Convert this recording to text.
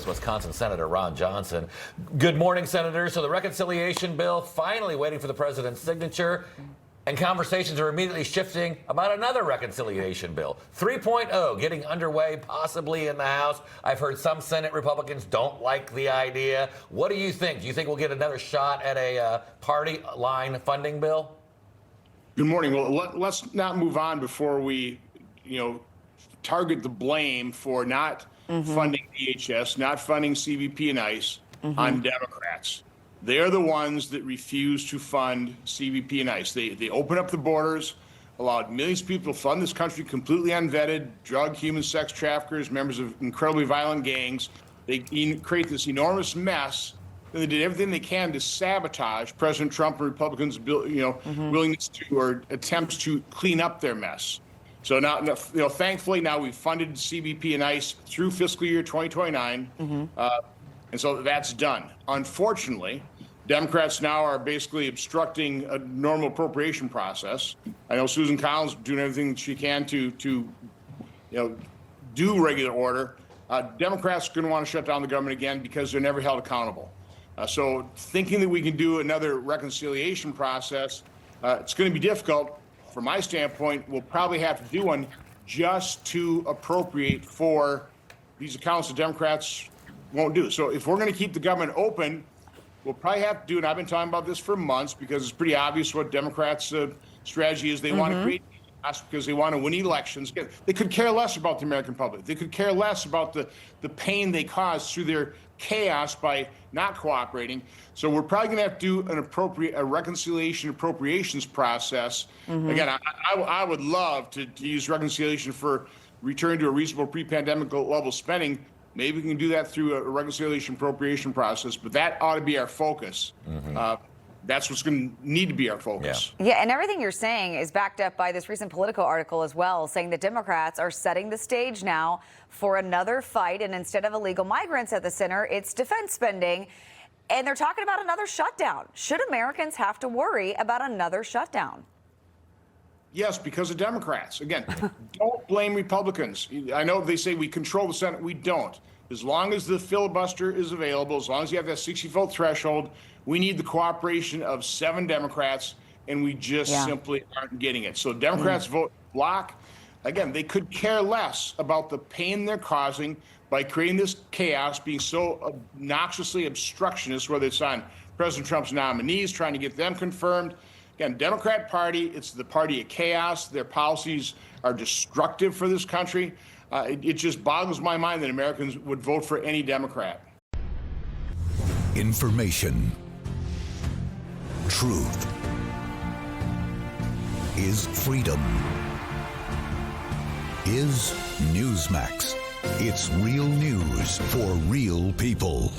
Wisconsin Senator Ron Johnson. Good morning, Senator. So the reconciliation bill finally waiting for the president's signature, and conversations are immediately shifting about another reconciliation bill, 3.0, getting underway possibly in the House. I've heard some Senate Republicans don't like the idea. What do you think? Do you think we'll get another shot at a party line funding bill? Good morning. Well, let's not move on before we, target the blame for not funding DHS, not funding CBP and ICE on Democrats. They are the ones that refuse to fund CBP and ICE. They opened up the borders, allowed millions of people to flood this country completely unvetted, drug, human sex traffickers, members of incredibly violent gangs. They create this enormous mess. And they did everything they can to sabotage President Trump and Republicans' willingness to or attempts to clean up their mess. So now, thankfully, now we've funded CBP and ICE through fiscal year 2029, and so that's done. Unfortunately, Democrats now are basically obstructing a normal appropriation process. I know Susan Collins is doing everything she can to do regular order. Democrats are going to want to shut down the government again because they're never held accountable. So thinking that we can do another reconciliation process, it's going to be difficult. From my standpoint, we'll probably have to do one just to appropriate for these accounts that Democrats won't do. So if we're going to keep the government open, we'll probably have to do, and I've been talking about this for months because it's pretty obvious what Democrats' strategy is. They want to create chaos because they want to win elections. They could care less about the American public. They could care less about the pain they cause through their chaos by not cooperating. So we're probably going to have to do a reconciliation appropriations process. Again, I would love to use reconciliation for return to a reasonable pre-pandemic level spending. Maybe we can do that through a reconciliation appropriation process, but that ought to be our focus. That's what's going to need to be our focus. Yeah, and everything you're saying is backed up by this recent Politico article as well, saying that Democrats are setting the stage now for another fight, and instead of illegal migrants at the center, it's defense spending. And they're talking about another shutdown. Should Americans have to worry about another shutdown? Yes, because of Democrats. Again, don't blame Republicans. I know they say we control the Senate. We don't. As long as the filibuster is available, as long as you have that 60-vote threshold, we need the cooperation of 7 Democrats, and we just simply aren't getting it. So Democrats vote block. Again, they could care less about the pain they're causing by creating this chaos, being so obnoxiously obstructionist, whether it's on President Trump's nominees, trying to get them confirmed. Again, Democrat Party, it's the party of chaos. Their policies are destructive for this country. It just boggles my mind that Americans would vote for any Democrat. Information. Truth. Is freedom. Is Newsmax. It's real news for real people.